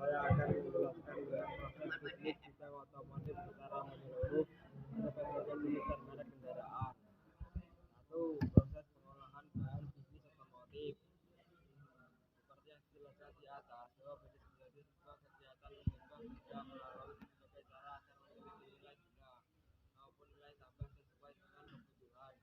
Saya akan menjelaskan proses bisnis bidang otomotif secara menyeluruh untuk berbagai jenis dan merek kendaraan. Satu, proses pengolahan bahan bisnis otomotif. Seperti yang dijelaskan di atas, bahwa bisnis menjadi sebuah kegiatan yang bisa melalui berbagai cara agar memiliki nilai jual maupun nilai tambah sesuai dengan kebutuhan.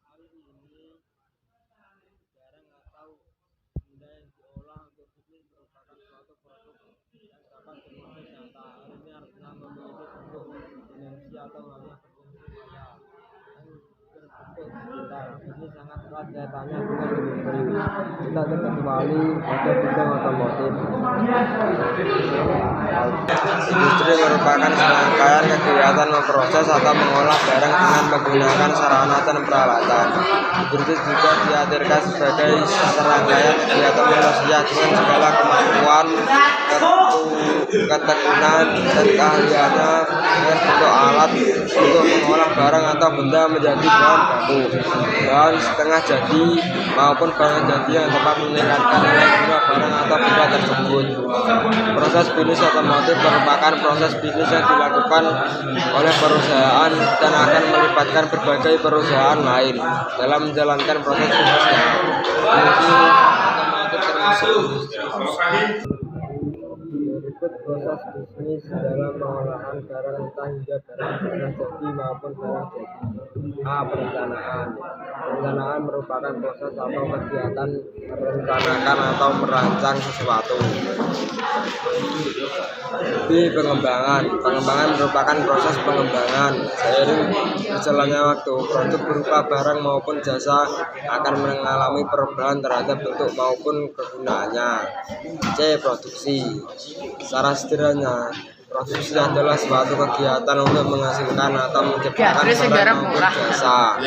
Hal ini barang atau benda yang diolah untuk bisnis merupakan suatu produk yang dapat berfungsi nyata. Hal ini artinya memiliki bentuk dimensi atau halnya berfungsi maya yang berbentuk digital. Ini sangat erat kaitannya dengan industri, tidak terkecuali pada bidang otomotif. Industri merupakan serangkaian kegiatan memproses atau mengolah barang dengan menggunakan sarana dan peralatan. Industri juga diartikan sebagai serangkaian kegiatan manusia dengan segala kemampuan, ketekunan, dan keahliannya dengan bentuk alat untuk mengolah barang atau benda menjadi bahan baku, bahan setengah jadi, maupun bahan jadi yang dapat meningkatkan nilai jual barang atau benda tersebut. Proses bisnis otomotif merupakan proses bisnis yang dilakukan oleh perusahaan dan akan melibatkan berbagai perusahaan lain dalam menjalankan proses bisnisnya. Otomotif termasuk berikut proses bisnis dalam pengolahan barang mentah hingga barang setengah jadi maupun barang jadi. A. Perencanaan. Perencanaan merupakan proses atau kegiatan merencanakan atau merancang sesuatu. B. Pengembangan. Pengembangan merupakan proses pengembangan. Seiring berjalannya waktu, produk berupa barang maupun jasa akan mengalami perubahan terhadap bentuk maupun kegunaannya. C. Produksi. Secara sederhana, produksi adalah suatu kegiatan untuk menghasilkan atau menciptakan barang maupun jasa.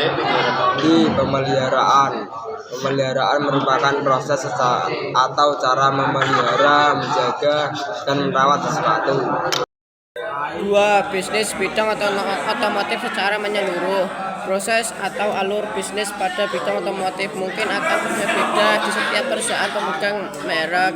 D. Pemeliharaan. Pemeliharaan merupakan proses atau cara memelihara, menjaga, dan merawat sesuatu. 2. Bisnis bidang otomotif secara menyeluruh. Proses atau alur bisnis pada bidang otomotif mungkin akan berbeda di setiap perusahaan pemegang merek.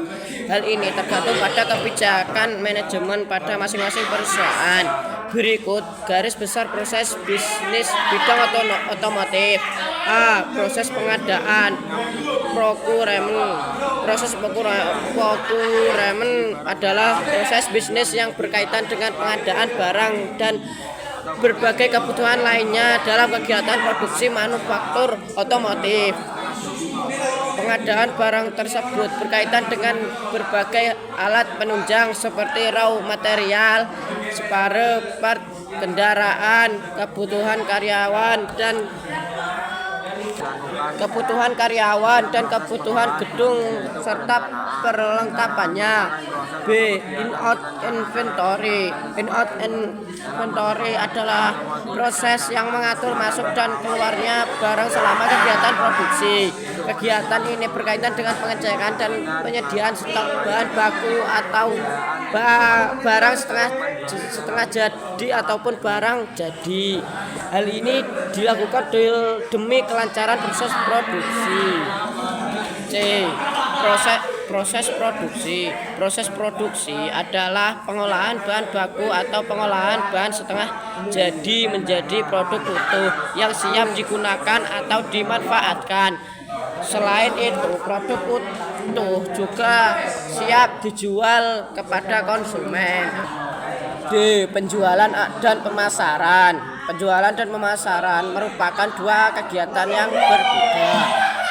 Hal ini tergantung pada kebijakan manajemen pada masing-masing perusahaan. Berikut garis besar proses bisnis bidang otomotif. A. Proses pengadaan, procurement. Proses procurement adalah proses bisnis yang berkaitan dengan pengadaan barang dan berbagai kebutuhan lainnya dalam kegiatan produksi manufaktur otomotif. Pengadaan barang tersebut berkaitan dengan berbagai alat penunjang seperti raw material, spare part kendaraan, kebutuhan karyawan dan kebutuhan gedung serta perlengkapannya. B. In-out inventory. In-out inventory adalah proses yang mengatur masuk dan keluarnya barang selama kegiatan produksi. Kegiatan ini berkaitan dengan pengecekan dan penyediaan stok bahan baku atau barang setengah jadi ataupun barang jadi. Hal ini dilakukan demi kelancaran proses produksi. C. Proses produksi. Proses produksi adalah pengolahan bahan baku atau pengolahan bahan setengah jadi menjadi produk utuh yang siap digunakan atau dimanfaatkan. Selain itu, produk utuh juga siap dijual kepada konsumen. D. Penjualan dan pemasaran. Penjualan dan pemasaran merupakan dua kegiatan yang berbeda,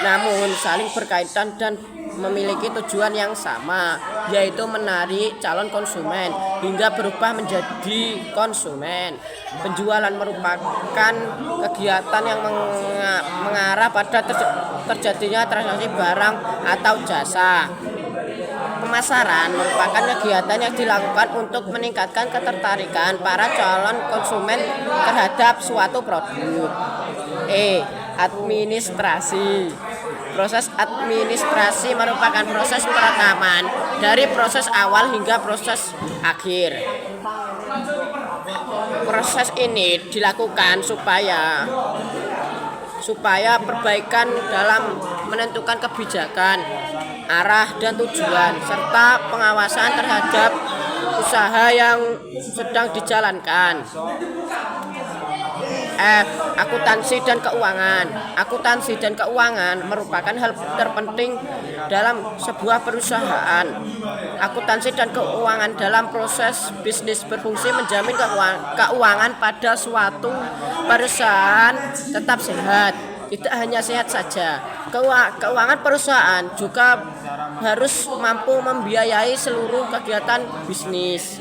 namun saling berkaitan dan memiliki tujuan yang sama, yaitu menarik calon konsumen hingga berubah menjadi konsumen. Penjualan merupakan kegiatan yang mengarah pada terjadinya transaksi barang atau jasa. Pemasaran merupakan kegiatan yang dilakukan untuk meningkatkan ketertarikan para calon konsumen terhadap suatu produk. E. Administrasi. Proses administrasi merupakan proses perekaman dari proses awal hingga proses akhir. Proses ini dilakukan supaya perbaikan dalam menentukan kebijakan, arah dan tujuan, serta pengawasan terhadap usaha yang sedang dijalankan. F. Akuntansi dan keuangan. Akuntansi dan keuangan merupakan hal terpenting dalam sebuah perusahaan. Akuntansi dan keuangan dalam proses bisnis berfungsi menjamin keuangan pada suatu perusahaan tetap sehat. Tidak hanya sehat saja, keuangan perusahaan juga harus mampu membiayai seluruh kegiatan bisnis.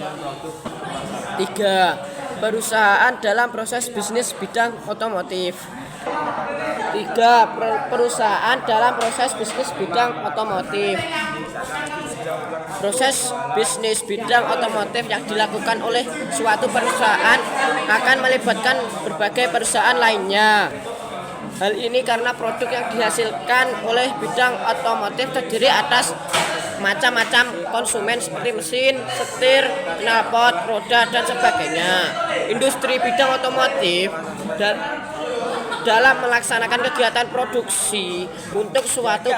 3. Perusahaan dalam proses bisnis bidang otomotif. 3. Perusahaan dalam proses bisnis bidang otomotif. Proses bisnis bidang otomotif yang dilakukan oleh suatu perusahaan akan melibatkan berbagai perusahaan lainnya. Hal ini karena produk yang dihasilkan oleh bidang otomotif terdiri atas macam-macam konsumen seperti mesin, setir, knalpot, roda, dan sebagainya. Industri bidang otomotif dalam melaksanakan kegiatan produksi untuk suatu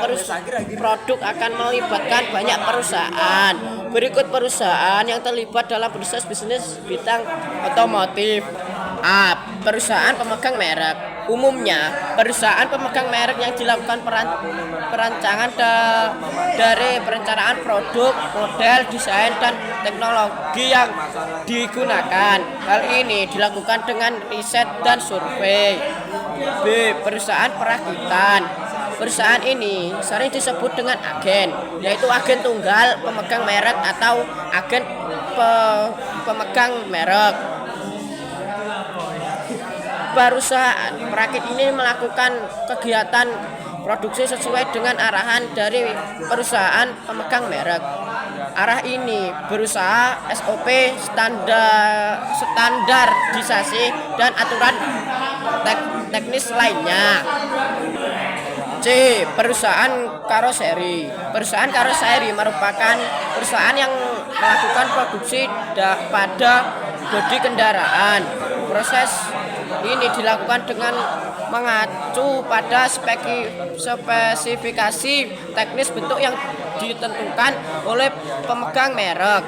produk akan melibatkan banyak perusahaan. Berikut perusahaan yang terlibat dalam proses bisnis bidang otomotif. A. Perusahaan pemegang merek. Umumnya, perusahaan pemegang merek yang dilakukan perancangan dari perencanaan produk, model, desain, dan teknologi yang digunakan. Hal ini dilakukan dengan riset dan survei. B. Perusahaan perakitan. Perusahaan ini sering disebut dengan agen, yaitu agen tunggal pemegang merek atau agen pemegang merek. Perusahaan perakit ini melakukan kegiatan produksi sesuai dengan arahan dari perusahaan pemegang merek. Arah ini berusaha SOP, standarisasi, dan aturan teknis lainnya. C. Perusahaan karoseri. Perusahaan karoseri merupakan perusahaan yang melakukan produksi pada bodi kendaraan. Proses ini dilakukan dengan mengacu pada spesifikasi teknis bentuk yang ditentukan oleh pemegang merek.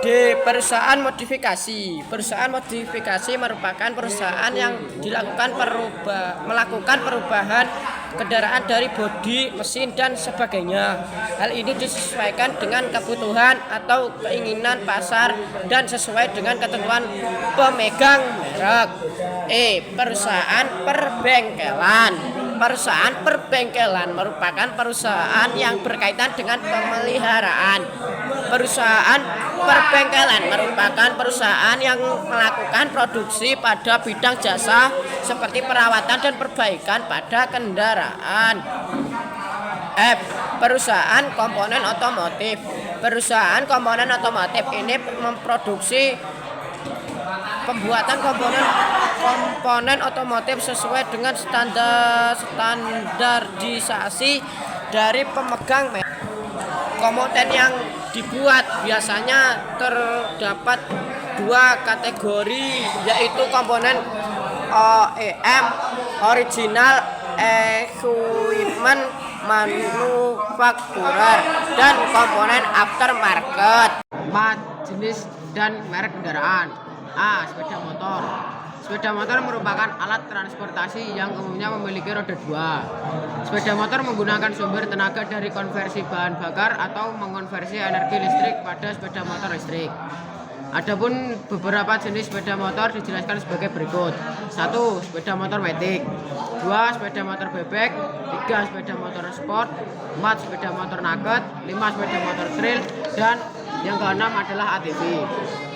D. Perusahaan modifikasi. Perusahaan modifikasi merupakan perusahaan yang melakukan perubahan kendaraan dari bodi, mesin, dan sebagainya. Hal ini disesuaikan dengan kebutuhan atau keinginan pasar dan sesuai dengan ketentuan pemegang merek. E. Perusahaan perbengkelan. Perusahaan perbengkelan merupakan perusahaan yang berkaitan dengan pemeliharaan. Perusahaan perbengkelan merupakan perusahaan yang melakukan produksi pada bidang jasa seperti perawatan dan perbaikan pada kendaraan. F. Perusahaan komponen otomotif. Perusahaan komponen otomotif ini memproduksi pembuatan komponen otomotif sesuai dengan standarisasi dari pemegang merek. Komponen yang dibuat biasanya terdapat dua kategori, yaitu komponen OEM (Original Equipment Manufacturer) dan komponen aftermarket. 4. Jenis dan merek kendaraan. A. Sepeda motor. Sepeda motor merupakan alat transportasi yang umumnya memiliki roda 2. Sepeda motor menggunakan sumber tenaga dari konversi bahan bakar atau mengonversi energi listrik pada sepeda motor listrik. Adapun beberapa jenis sepeda motor dijelaskan sebagai berikut. 1. Sepeda motor matic. 2. Sepeda motor bebek. 3. Sepeda motor sport. 4. Sepeda motor naked. 5. Sepeda motor trail. Dan yang keenam adalah ATV.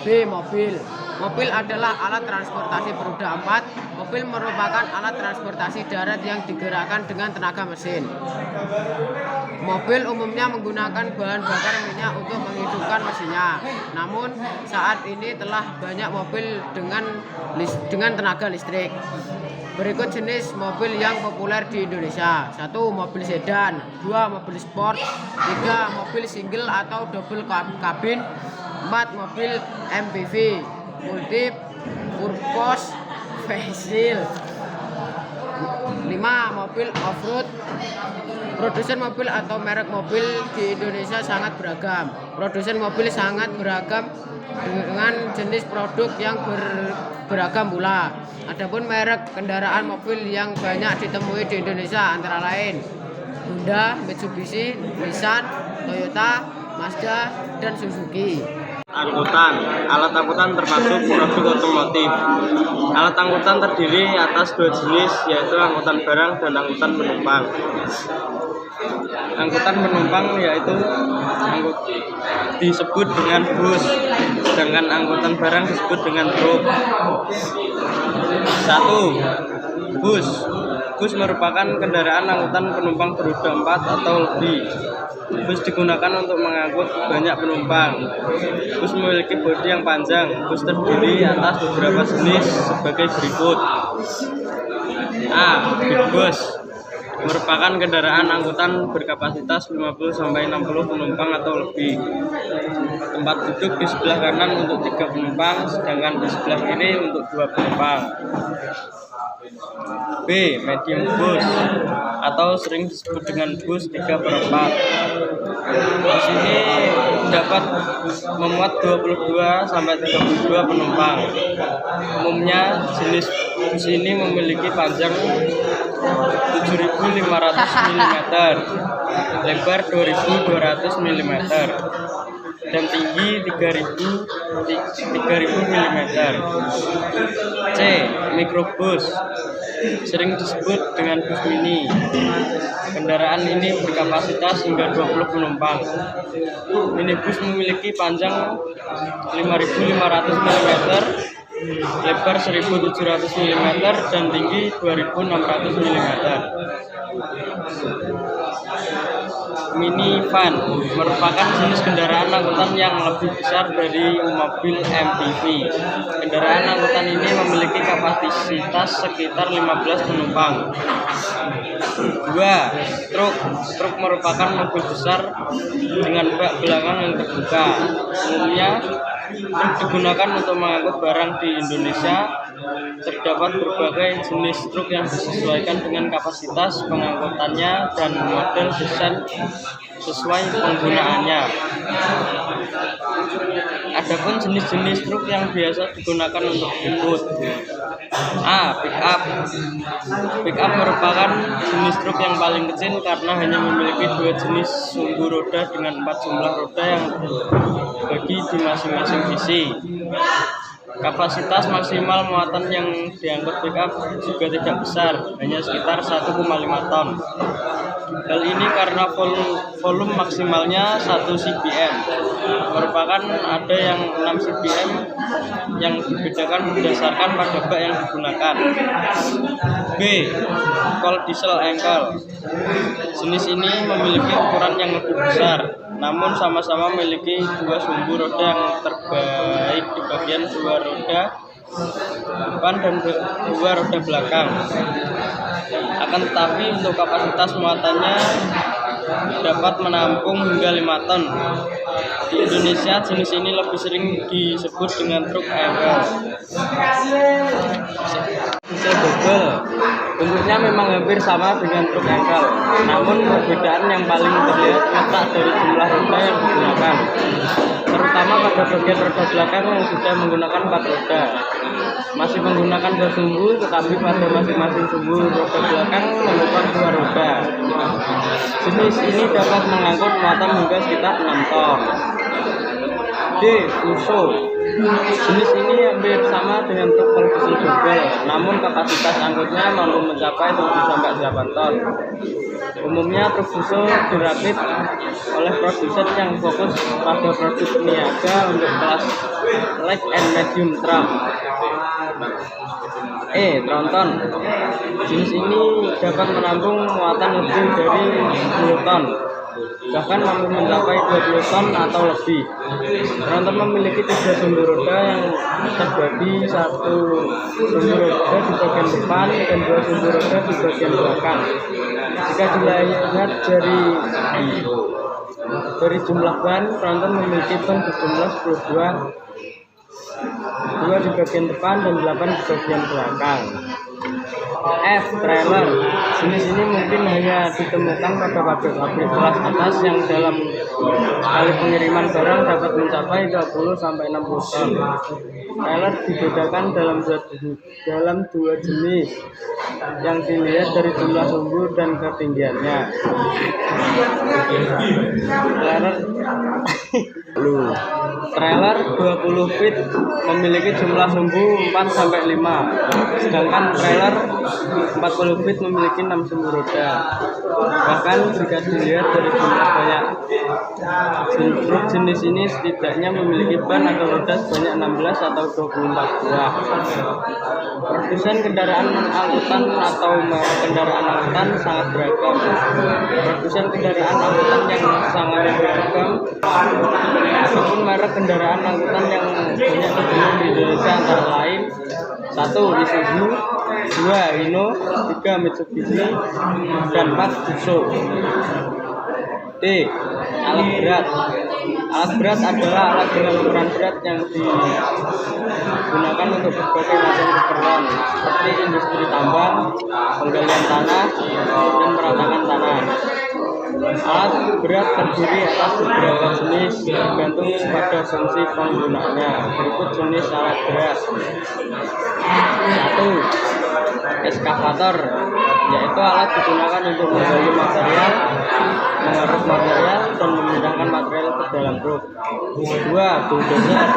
B. Mobil. Mobil adalah alat transportasi beroda 4. Mobil merupakan alat transportasi darat yang digerakkan dengan tenaga mesin. Mobil umumnya menggunakan bahan bakar minyak untuk menghidupkan mesinnya. Namun saat ini telah banyak mobil dengan tenaga listrik. Berikut jenis mobil yang populer di Indonesia. 1. Mobil sedan. 2. Mobil sport. 3. Mobil single atau double kabin. 4. Mobil MPV multi purpose vehicle. 5. Mobil off-road. Produsen mobil atau merek mobil di Indonesia sangat beragam. Produsen mobil sangat beragam dengan jenis produk yang beragam pula. Adapun merek kendaraan mobil yang banyak ditemui di Indonesia antara lain Honda, Mitsubishi, Nissan, Toyota, Mazda, dan Suzuki. Angkutan. Alat angkutan termasuk produk otomotif. Alat angkutan terdiri atas 2 jenis, yaitu angkutan barang dan angkutan penumpang. Angkutan penumpang yaitu disebut dengan bus, sedangkan angkutan barang disebut dengan truk. 1. Bus. Bus merupakan kendaraan angkutan penumpang beroda 4 atau lebih. Bus digunakan untuk mengangkut banyak penumpang. Bus memiliki bodi yang panjang. Bus terdiri atas beberapa jenis sebagai berikut. A. Big bus merupakan kendaraan angkutan berkapasitas 50-60 penumpang atau lebih. Tempat duduk di sebelah kanan untuk 3 penumpang, sedangkan di sebelah kiri untuk 2 penumpang. B. Medium bus atau sering disebut dengan bus 3/4. Bus ini dapat memuat 22-32 penumpang. Umumnya jenis bus ini memiliki panjang 7.500 mm, lebar 2.200 mm, dan tinggi 3.000 mm. C. Mikrobus sering disebut dengan bus mini. Kendaraan ini berkapasitas hingga 20 penumpang. Minibus memiliki panjang 5.500 mm, lebar 1.700 mm, dan tinggi 2.600 mm. Minivan merupakan jenis kendaraan angkutan yang lebih besar dari mobil MPV. Kendaraan angkutan ini memiliki kapasitas sekitar 15 penumpang. 2. Truk. Truk merupakan mobil besar dengan bak belakang yang terbuka. Umumnya truk digunakan untuk mengangkut barang di Indonesia. Terdapat berbagai jenis truk yang disesuaikan dengan kapasitas pengangkutannya dan model desain sesuai penggunaannya. Adapun jenis-jenis truk yang biasa digunakan untuk berikut. A. Pickup. Pickup merupakan jenis truk yang paling kecil karena hanya memiliki 2 jenis sumbu roda dengan 4 jumlah roda yang bagi di masing-masing sisi. Kapasitas maksimal muatan yang diangkut pickup juga tidak besar, hanya sekitar 1,5 ton. Hal ini karena volume maksimalnya 1 cbm, merupakan ada yang 6 cbm yang dibedakan berdasarkan pada bak yang digunakan. B. Coal diesel engkel. Jenis ini memiliki ukuran yang lebih besar, namun sama-sama memiliki 2 sumbu roda yang terbaik di bagian 2 roda depan dan 2 roda belakang. Akan tetapi untuk kapasitas muatannya dapat menampung hingga 5 ton. Di Indonesia jenis ini lebih sering disebut dengan truk engkel. Diesel double. Bentuknya memang hampir sama dengan truk engkel, namun perbedaan yang paling terlihat letak dari jumlah roda yang digunakan, terutama pada bagian roda belakang yang sudah menggunakan 4 roda. Masih menggunakan 2 sumbu, tetapi pada masing-masing sumbu roda belakang merupakan 2 roda. Jenis ini dapat mengangkut muatan hingga sekitar 6 ton. D. Fuso. Jenis ini hampir sama dengan truk diesel double, namun kapasitas angkutnya mampu mencapai 7-8 ton. Umumnya truk Fuso dirakit oleh produsen yang fokus pada produk niaga untuk kelas light and medium truck. E. Tronton. Jenis ini dapat menampung muatan lebih dari 10 ton. bahkan mampu mencapai 20 ton atau lebih. Tronton memiliki 3 sumbu roda yang terbagi 1 sumbu roda di bagian depan dan 2 sumbu roda di bagian belakang. Jika dilihat dari jumlah ban, tronton memiliki ban berjumlah 2 di bagian depan dan 8 di bagian belakang. F. Trailer. Jenis ini mungkin hanya ditemukan pada pabrik-pabrik kelas atas yang dalam sekali pengiriman barang dapat mencapai 20-60 ton. Trailer dibedakan dalam dua jenis yang dilihat dari jumlah sumbu dan ketinggiannya. Trailer 20 feet memiliki jumlah sumbu 4-5, sedangkan trailer 40 feet memiliki 6 sumbu roda. Bahkan jika dilihat dari jumlah banyak truk jenis ini setidaknya memiliki ban atau roda sebanyak 16 atau 24 buah. Produsen kendaraan angkutan atau merek kendaraan angkutan sangat beragam. Produsen kendaraan angkutan yang sangat beragam ataupun merek kendaraan angkutan yang banyak terjual di Indonesia antara lain: 1. Isuzu, 2. Hino, 3. Mitsubishi, dan 4. Fuso. D. Alat berat. Alat berat adalah alat dengan ukuran berat yang digunakan untuk berbagai macam keperluan seperti industri tambang, penggalian tanah, dan meratakan tanah. Alat berat terdiri atas beberapa jenis tergantung pada fungsi penggunaannya. Berikut jenis alat berat. 1. Eskavator, yaitu alat digunakan untuk menggali material, mengeruk material, dan memindahkan material ke dalam truk. 2. Bulldozer,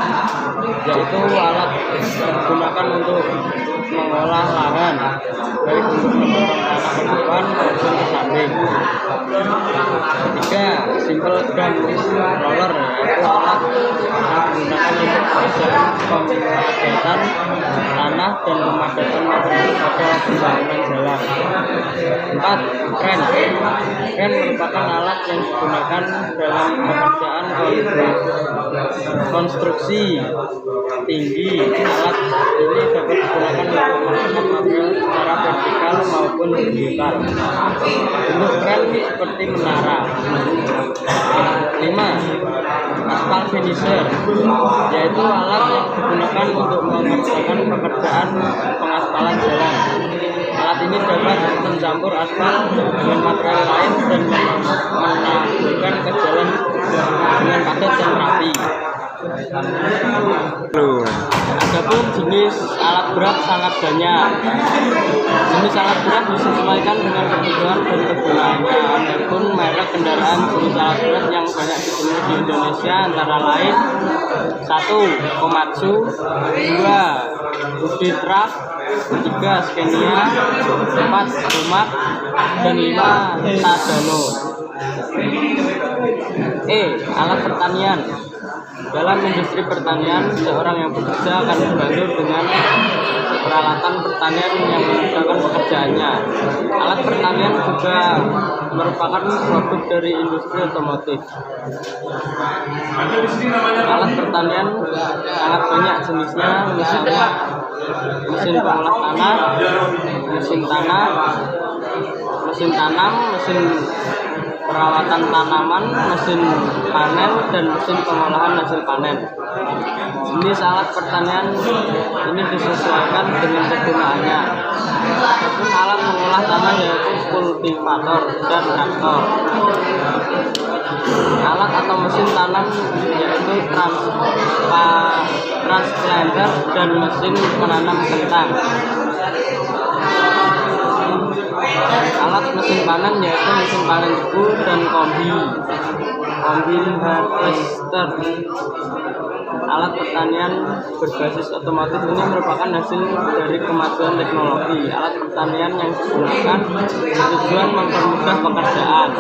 yaitu alat digunakan untuk mengolah lahan, baik untuk mendorong tanah ke depan maupun ke samping. 3. Simple dump roller, yaitu alat yang digunakan untuk pekerjaan pemadatan tanah dan pemadatan material pada pembangunan jalan. 4. Kren. Kren merupakan alat yang digunakan dalam pekerjaan konstruksi tinggi. Alat ini dapat digunakan untuk mengangkat material secara vertikal maupun horizontal. Bentuk kren seperti menara. 5. Aspal finisher, yaitu alat yang digunakan untuk mengerjakan pekerjaan pengaspalan jalan. Alat ini dapat mencampur aspal dengan material lain dan menaburkan ke jalan dengan padat dan rapi. Adapun jenis alat berat sangat banyak. Jenis alat berat disesuaikan dengan kebutuhan dan kegunaannya. Adapun merek kendaraan jenis alat berat yang banyak ditemui di Indonesia antara lain: 1. Komatsu, 2. Budi Truck, 3. Scania, 4. Pramac, dan 5. Tadano. E. Alat pertanian. Dalam industri pertanian, seorang yang bekerja akan dibantu dengan peralatan pertanian yang memudahkan pekerjaannya. Alat pertanian juga merupakan produk dari industri otomotif. Alat pertanian sangat banyak jenisnya, misalnya mesin pengolah tanah, mesin tanam, mesin perawatan tanaman, mesin panen, dan mesin pengolahan hasil panen. Jenis alat pertanian ini disesuaikan dengan kegunaannya. Adapun alat mengolah tanah yaitu kultivator dan traktor. Alat atau mesin tanam yaitu transplanter dan mesin penanam kentang. Alat mesin panen yaitu mesin panen tebu dan combine harvester. Alat pertanian berbasis otomotif ini merupakan hasil dari kemajuan teknologi. Alat pertanian yang digunakan bertujuan mempermudah pekerjaan.